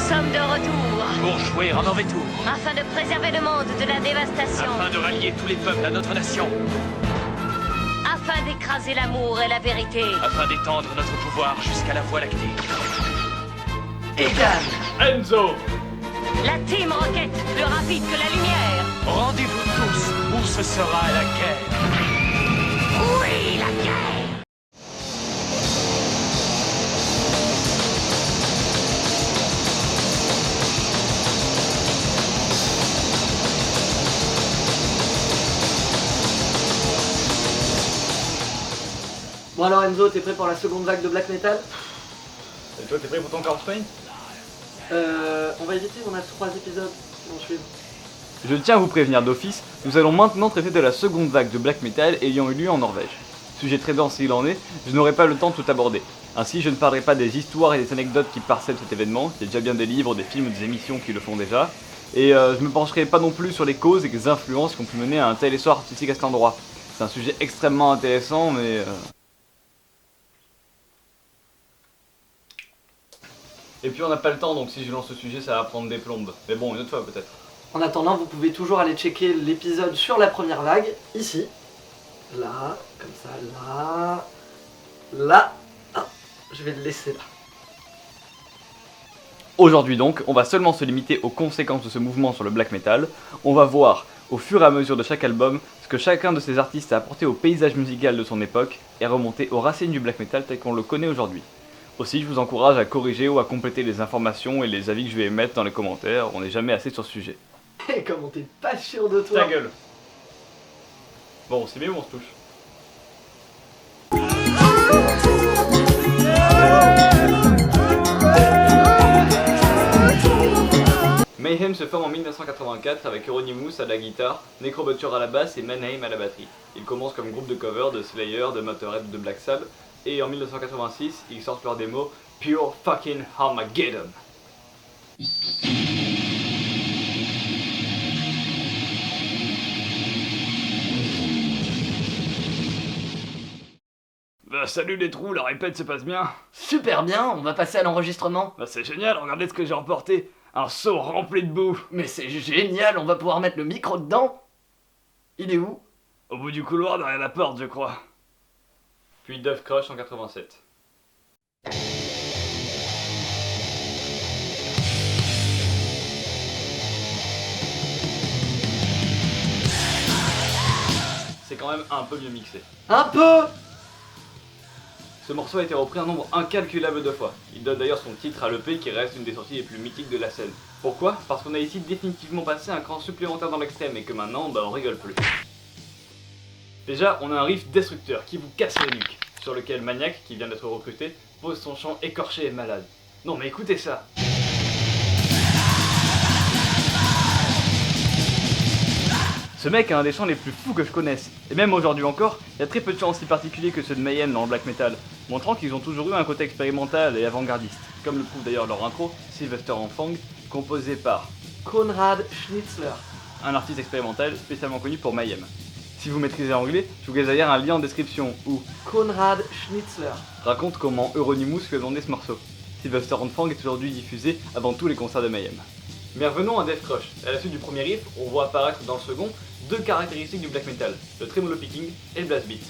sommes de retour. Pour jouer un mauvais tour. Afin de préserver le monde de la dévastation. Afin de rallier tous les peuples à notre nation. Afin d'écraser l'amour et la vérité. Afin d'étendre notre pouvoir jusqu'à la Voie lactée. Egan, Enzo, La Team Rocket, plus rapide que la lumière. rendez-vous tous où ce sera la guerre. Oui, la guerre. Bon alors Enzo, t'es prêt pour la seconde vague de black metal? Et toi, t'es prêt pour ton corps train? On va éviter, on a 3 épisodes qui vont suivre. Je tiens à vous prévenir d'office, nous allons maintenant traiter de la seconde vague de black metal ayant eu lieu en Norvège. Sujet très dense s'il en est, je n'aurai pas le temps de tout aborder. Ainsi, je ne parlerai pas des histoires et des anecdotes qui parsèment cet événement, il y a déjà bien des livres, des films, des émissions qui le font déjà, et je ne me pencherai pas non plus sur les causes et les influences qui ont pu mener à un tel essor artistique à cet endroit. C'est un sujet extrêmement intéressant, mais... Et puis on n'a pas le temps, donc si je lance ce sujet, ça va prendre des plombes. Mais bon, une autre fois peut-être. En attendant, vous pouvez toujours aller checker l'épisode sur la première vague, ici. Là, comme ça, là. Là. Ah, je vais le laisser là. Aujourd'hui donc, on va seulement se limiter aux conséquences de ce mouvement sur le black metal. On va voir, au fur et à mesure de chaque album, ce que chacun de ces artistes a apporté au paysage musical de son époque et remonter aux racines du black metal tel qu'on le connaît aujourd'hui. Aussi, je vous encourage à corriger ou à compléter les informations et les avis que je vais émettre dans les commentaires, on n'est jamais assez sur ce sujet. Et comment t'es pas sûr de toi? Ta gueule. Bon, on s'y met ou on se touche? Mayhem se forme en 1984 avec Euronymous à la guitare, Necrobutcher à la basse et Mannheim à la batterie. Il commence comme groupe de cover de Slayer, de Motorhead, de Black Sabbath, et en 1986, ils sortent leur démo Pure Fucking Armageddon. Bah salut les trous, la répète se passe bien. Super bien, on va passer à l'enregistrement. Bah c'est génial, regardez ce que j'ai emporté. Un seau rempli de boue. Mais c'est génial, on va pouvoir mettre le micro dedans. Il est où? Au bout du couloir derrière la porte, je crois. Puis Dove Crush en 87. C'est quand même un peu mieux mixé. Un peu. Ce morceau a été repris un nombre incalculable de fois. Il donne d'ailleurs son titre à l'EP qui reste une des sorties les plus mythiques de la scène. Pourquoi? Parce qu'on a ici définitivement passé un cran supplémentaire dans l'extrême et que maintenant, bah on rigole plus. Déjà, on a un riff destructeur qui vous casse les nuques, sur lequel Maniac, qui vient d'être recruté, pose son chant écorché et malade. Non mais écoutez ça! Ce mec a un des chants les plus fous que je connaisse, et même aujourd'hui encore, il y a très peu de chants aussi particuliers que ceux de Mayhem dans le black metal, montrant qu'ils ont toujours eu un côté expérimental et avant-gardiste, comme le prouve d'ailleurs leur intro, Sylvester en Fang, composé par Konrad Schnitzler, un artiste expérimental spécialement connu pour Mayhem. Si vous maîtrisez l'anglais, je vous laisse d'ailleurs un lien en description où Konrad Schnitzler raconte comment Euronymous fait donner ce morceau. Sylvester on Fang est aujourd'hui diffusé avant tous les concerts de Mayhem. Mais revenons à Death Crush. À la suite du premier riff, on voit apparaître dans le second deux caractéristiques du black metal, le tremolo picking et le blast beat.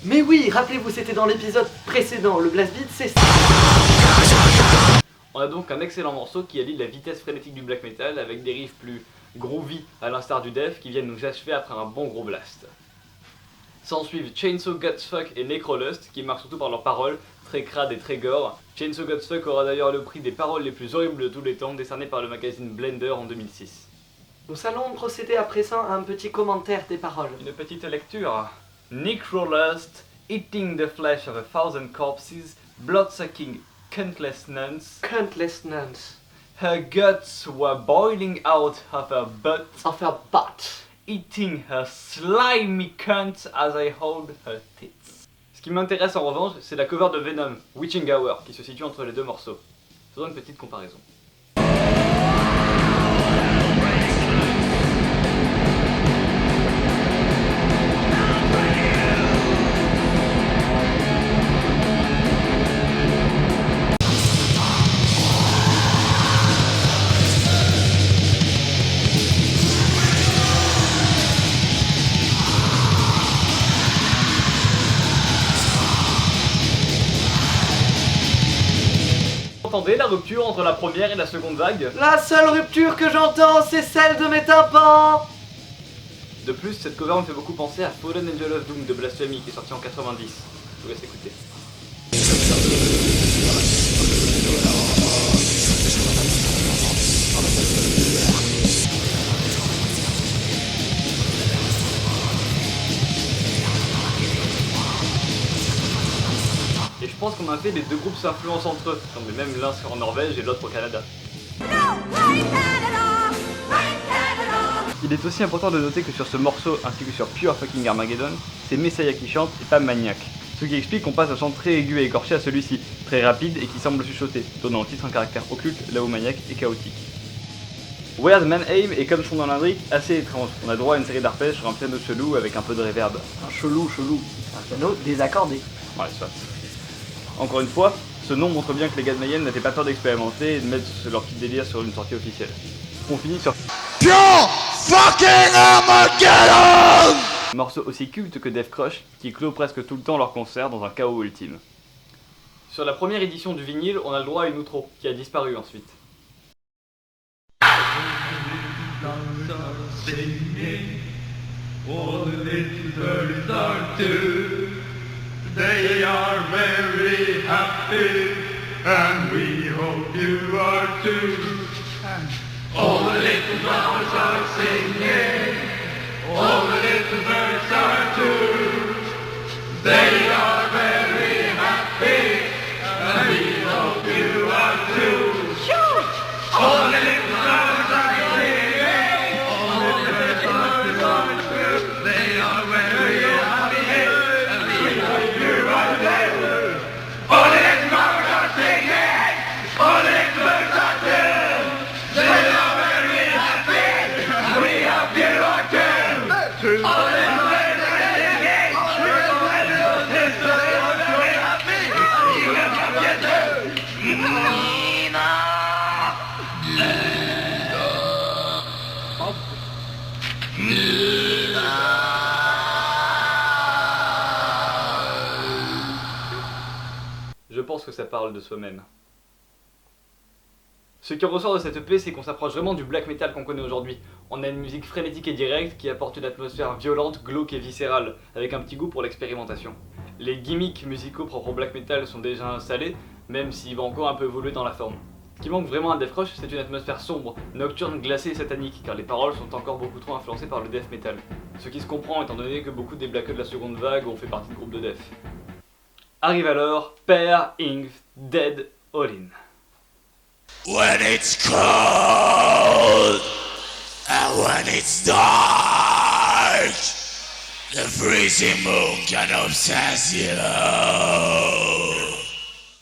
Mais oui, rappelez-vous, c'était dans l'épisode précédent, le blast beat c'est ça. On a donc un excellent morceau qui allie la vitesse frénétique du black metal avec des riffs plus groovy à l'instar du death qui viennent nous achever après un bon gros blast. S'en suivent Chainsaw Godsfuck et Necrolust qui marquent surtout par leurs paroles, très crades et très gore. Chainsaw Godsfuck aura d'ailleurs le prix des paroles les plus horribles de tous les temps, décerné par le magazine Blender en 2006. Nous allons procéder à présent à un petit commentaire des paroles. Une petite lecture. Necrolust, eating the flesh of 1,000 corpses, blood-sucking cuntless nuns. Countless nuns. Her guts were boiling out of her butt, Of her butt. eating her slimy cunt as I hold her tits. Ce qui m'intéresse en revanche, c'est la cover de Venom, Witching Hour, qui se situe entre les deux morceaux. Faisons une petite comparaison. entendez la rupture entre la première et la seconde vague? La seule rupture que j'entends, c'est celle de mes tympans. De plus, cette cover me fait beaucoup penser à Fallen Angel of Doom de Blasphemy qui est sorti en 90. Je vous laisse écouter. Et je pense qu'on a fait les deux groupes s'influencent entre eux, comme même l'un en Norvège et l'autre au Canada. Il est aussi important de noter que sur ce morceau, ainsi que sur Pure Fucking Armageddon, c'est Messiah qui chante et pas Maniac. Ce qui explique qu'on passe un chant très aigu et écorché à celui-ci, très rapide et qui semble chuchoter, donnant au titre un caractère occulte là où Maniac est chaotique. Weird Man Aim est, comme son nom l'indique, assez étrange. On a droit à une série d'arpèges sur un piano chelou avec un peu de reverb. Un chelou. Un piano désaccordé. Ouais, soit. Encore une fois, ce nom montre bien que les gars de Mayhem n'avaient pas peur d'expérimenter et de mettre leur petit délire sur une sortie officielle. On finit sur Pure Fucking Armageddon! morceau aussi culte que Death Crush, qui clôt presque tout le temps leur concert dans un chaos ultime. Sur la première édition du vinyle, on a le droit à une outro, qui a disparu ensuite. They are very happy, and we hope you are too. All the little flowers are singing, all the little birds are too. They are very happy, and we hope you are too. All the little flowers are singing, all the little birds are too. They are very happy, and we hope you are too. All the little flowers are singing, all the little birds are too. They are very happy, and we hope you are too. All the little birds are singing, all the little birds are very happy, and we hope you too. Je pense que ça parle de soi-même. Ce qui ressort de cette EP, c'est qu'on s'approche vraiment du black metal qu'on connaît aujourd'hui. On a une musique frénétique et directe qui apporte une atmosphère violente, glauque et viscérale, avec un petit goût pour l'expérimentation. Les gimmicks musicaux propres au black metal sont déjà installés, même s'il va encore un peu évoluer dans la forme. Ce qui manque vraiment à Death Crush, c'est une atmosphère sombre, nocturne, glacée et satanique, car les paroles sont encore beaucoup trop influencées par le death metal. Ce qui se comprend étant donné que beaucoup des blackeux de la seconde vague ont fait partie de groupes de death. Arrive alors Per Yngve Dead All-In. When it's cold and when it's dark, the freezing moon can obsess you.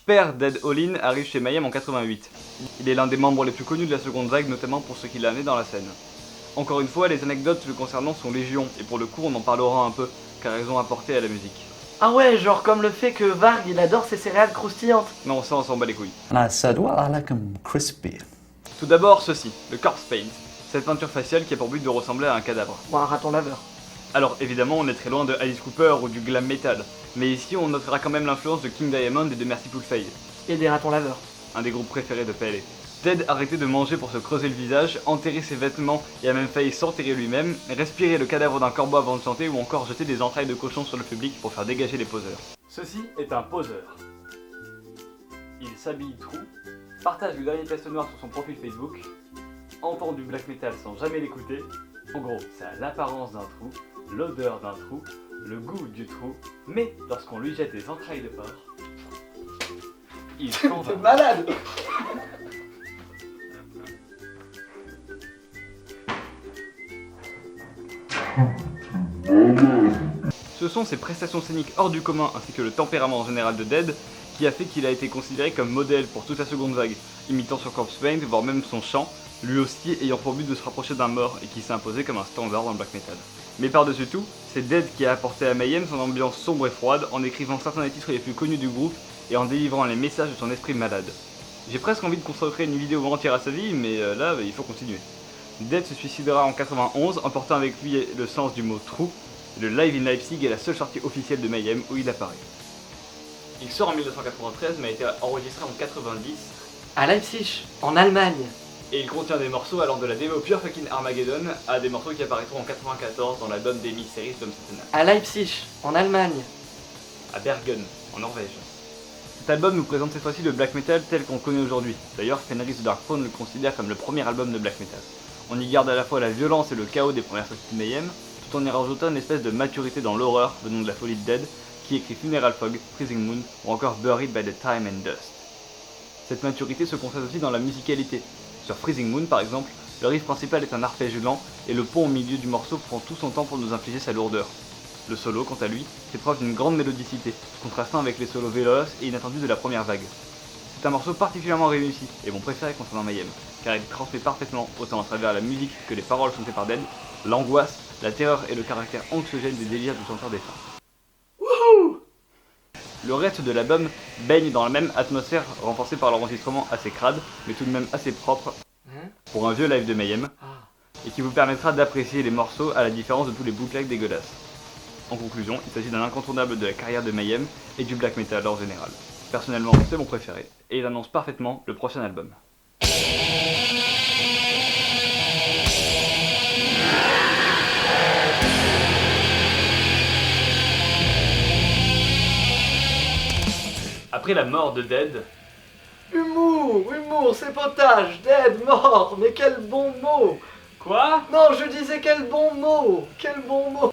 Per Dead All-In arrive chez Mayhem en 88. Il est l'un des membres les plus connus de la seconde vague, notamment pour ce qu'il a amené dans la scène. Encore une fois, les anecdotes le concernant sont légion, et pour le coup on en parlera un peu, car elles ont apporté à la musique. Ah ouais, genre comme le fait que Varg il adore ses céréales croustillantes. Non, ça on s'en bat les couilles. And I said, well, I like them crispy. Tout d'abord ceci, le corpse paint, cette peinture faciale qui a pour but de ressembler à un cadavre. Ou un raton laveur. Alors évidemment on est très loin de Alice Cooper ou du glam metal, mais ici on notera quand même l'influence de King Diamond et de Merciful Fate, Et des ratons laveurs. un des groupes préférés de PLE. Ted arrêtait de manger pour se creuser le visage, enterrer ses vêtements et a même failli s'enterrer lui-même, respirer le cadavre d'un corbeau avant de chanter ou encore jeter des entrailles de cochon sur le public pour faire dégager les poseurs. Ceci est un poseur. Il s'habille trou, partage le dernier test noir sur son profil Facebook, entend du black metal sans jamais l'écouter. En gros, ça a l'apparence d'un trou, l'odeur d'un trou, le goût du trou, mais lorsqu'on lui jette des entrailles de porc, il s'en va. T'es malade. Ce sont ses prestations scéniques hors du commun ainsi que le tempérament en général de Dead qui a fait qu'il a été considéré comme modèle pour toute la seconde vague, imitant sur Corpse Paint, voire même son chant, lui aussi ayant pour but de se rapprocher d'un mort et qui s'est imposé comme un standard dans le black metal. Mais par-dessus tout, c'est Dead qui a apporté à Mayhem son ambiance sombre et froide en écrivant certains des titres les plus connus du groupe et en délivrant les messages de son esprit malade. J'ai presque envie de consacrer une vidéo entière à sa vie, mais là, il faut continuer. Dead se suicidera en 91, emportant avec lui le sens du mot trou. Le Live in Leipzig est la seule sortie officielle de Mayhem où il apparaît. Il sort en 1993 mais a été enregistré en 90 à Leipzig, en Allemagne. Et il contient des morceaux allant de la démo Pure Fucking Armageddon à des morceaux qui apparaîtront en 94 dans l'album des Mysteries Dom Satanas. À Leipzig, en Allemagne. À Bergen, en Norvège. Cet album nous présente cette fois-ci le black metal tel qu'on le connaît aujourd'hui. D'ailleurs, Fenris the Darkthrone le considère comme le premier album de black metal. On y garde à la fois la violence et le chaos des premières sorties de Mayhem, tout en y rajoutant une espèce de maturité dans l'horreur venant de la folie de Dead, qui écrit Funeral Fog, Freezing Moon ou encore Buried by the Time and Dust. Cette maturité se constate aussi dans la musicalité. Sur Freezing Moon par exemple, le riff principal est un arpège lent et le pont au milieu du morceau prend tout son temps pour nous infliger sa lourdeur. Le solo, quant à lui, fait preuve d'une grande mélodicité, contrastant avec les solos véloces et inattendus de la première vague. C'est un morceau particulièrement réussi, et mon préféré concernant Mayhem, car il transmet parfaitement, autant à travers la musique que les paroles chantées par Dead, l'angoisse, la terreur et le caractère anxiogène des délires du chanteur défunt. Le reste de l'album baigne dans la même atmosphère renforcée par l'enregistrement assez crade, mais tout de même assez propre pour un vieux live de Mayhem, et qui vous permettra d'apprécier les morceaux à la différence de tous les bootlegs dégueulasses. En conclusion, il s'agit d'un incontournable de la carrière de Mayhem et du black metal en général. Personnellement, c'est mon préféré, et il annonce parfaitement le prochain album. Après la mort de Dead, Humour, c'est potage, Dead, mort, mais quel bon mot. quoi Non, je disais quel bon mot.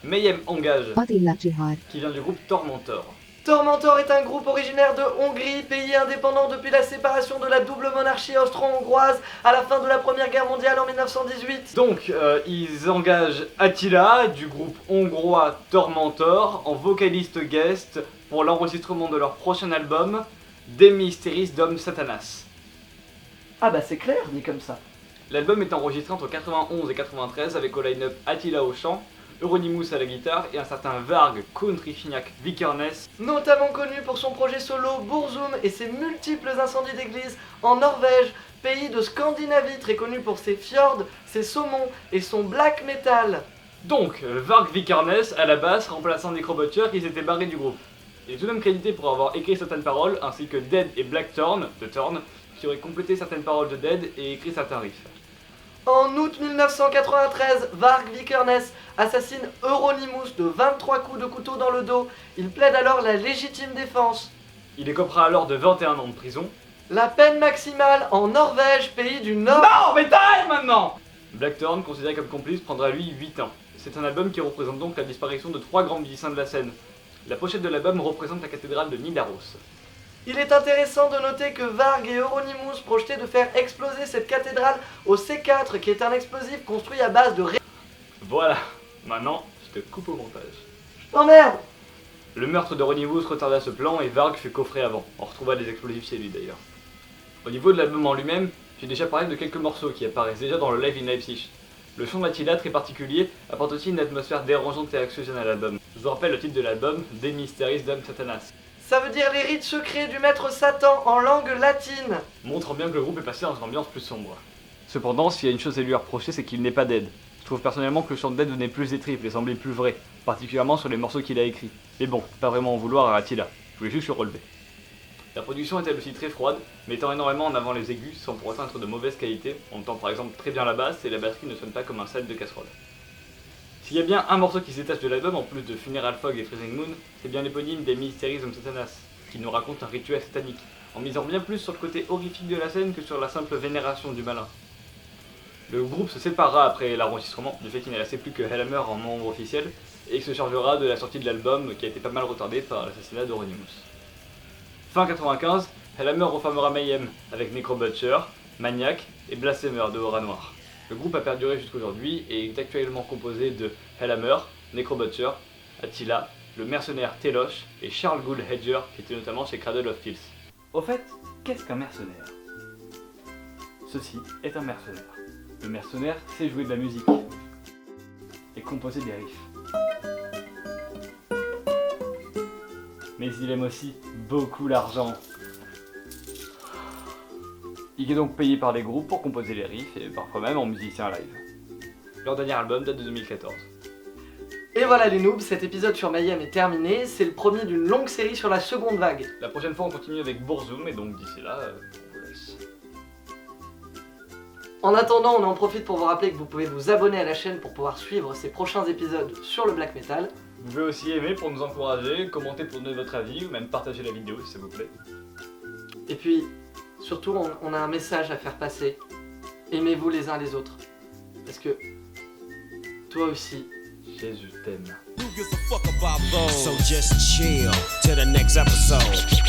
Mayhem engage, Attila Jihad. qui vient du groupe Tormentor. Tormentor est un groupe originaire de Hongrie, pays indépendant depuis la séparation de la double monarchie austro-hongroise à la fin de la Première Guerre mondiale en 1918. Donc, ils engagent Attila, du groupe hongrois Tormentor, en vocaliste guest pour l'enregistrement de leur prochain album, Des Mysteries Dom Satanas. Ah bah c'est clair, dit comme ça. L'album est enregistré entre 91 et 93 avec au line-up Attila au chant, Euronymous à la guitare et un certain Varg Countryfniak Vikernes. Notamment connu pour son projet solo Burzum et ses multiples incendies d'église en Norvège, pays de Scandinavie très connu pour ses fjords, ses saumons et son black metal. Donc, Varg Vikernes à la basse remplaçant Necrobutcher qui s'était barré du groupe. Il est tout de même crédité pour avoir écrit certaines paroles, ainsi que Dead et Blackthorn, de Thorn, qui auraient complété certaines paroles de Dead et écrit certains riffs. En août 1993, Varg Vikernes assassine Euronymous de 23 coups de couteau dans le dos. Il plaide alors la légitime défense. Il écopera alors de 21 ans de prison. La peine maximale en Norvège, pays du Nord. Non, mais t'arrêtes maintenant! Blackthorn, considéré comme complice, prendra lui 8 ans. C'est un album qui représente donc la disparition de 3 grands musiciens de la scène. La pochette de l'album représente la cathédrale de Nidaros. Il est intéressant de noter que Varg et Euronymous projetaient de faire exploser cette cathédrale au C4, qui est un explosif construit à base de Voilà, maintenant, je te coupe au montage. Oh merde. Le meurtre d'Euronymous retarda ce plan et Varg fut coffré avant. On retrouva des explosifs chez lui d'ailleurs. Au niveau de l'album en lui-même, j'ai déjà parlé de quelques morceaux qui apparaissent déjà dans le live in Leipzig. Le chant d'Attila, très particulier, apporte aussi une atmosphère dérangeante et anxiogène à l'album. Je vous rappelle le titre de l'album, Des Mysteries Dom Satanas. Ça veut dire les rites secrets du maître Satan en langue latine. Montrant bien que le groupe est passé dans une ambiance plus sombre. Cependant, s'il y a une chose à lui reprocher, c'est qu'il n'est pas Dead. Je trouve personnellement que le chant de Dead donnait plus des triples et semblait plus vrai, particulièrement sur les morceaux qu'il a écrits. Mais bon, pas vraiment en vouloir à Attila, je voulais juste le relever. La production est elle aussi très froide, mettant énormément en avant les aigus sans pour autant être de mauvaise qualité. On entend par exemple très bien la basse et la batterie ne sonne pas comme un set de casserole. S'il y a bien un morceau qui se détache de l'album en plus de Funeral Fog et Freezing Moon, c'est bien l'éponyme des Mysteries of Satanas, qui nous raconte un rituel satanique, en misant bien plus sur le côté horrifique de la scène que sur la simple vénération du malin. Le groupe se séparera après l'enregistrement, du fait qu'il ne restait plus que Hellhammer en membre officiel, et il se chargera de la sortie de l'album qui a été pas mal retardé par l'assassinat d'Euronymous. Fin 95, Hellhammer reformera Mayhem avec Necrobutcher, Maniac et Blasphemer de Aura Noir. Le groupe a perduré jusqu'aujourd'hui et est actuellement composé de Hellhammer, Necrobutcher, Attila, le mercenaire Telosh et Charles Gould Hedger qui était notamment chez Cradle of Filth. Au fait, qu'est-ce qu'un mercenaire? Ceci est un mercenaire. Le mercenaire sait jouer de la musique et composer des riffs. Mais il aime aussi beaucoup l'argent. Il est donc payé par des groupes pour composer les riffs et parfois même en musicien live. Leur dernier album date de 2014. Et voilà les noobs, cet épisode sur Mayhem est terminé, c'est le premier d'une longue série sur la seconde vague. La prochaine fois on continue avec Burzum et donc d'ici là, on vous laisse. Yes. En attendant, on en profite pour vous rappeler que vous pouvez vous abonner à la chaîne pour pouvoir suivre ces prochains épisodes sur le black metal. Vous pouvez aussi aimer pour nous encourager, commenter pour donner votre avis ou même partager la vidéo si ça vous plaît. Et puis, surtout, on a un message à faire passer. Aimez-vous les uns les autres. Parce que toi aussi, Jésus t'aime. Who gives a fuck about those? So just chill till the next episode.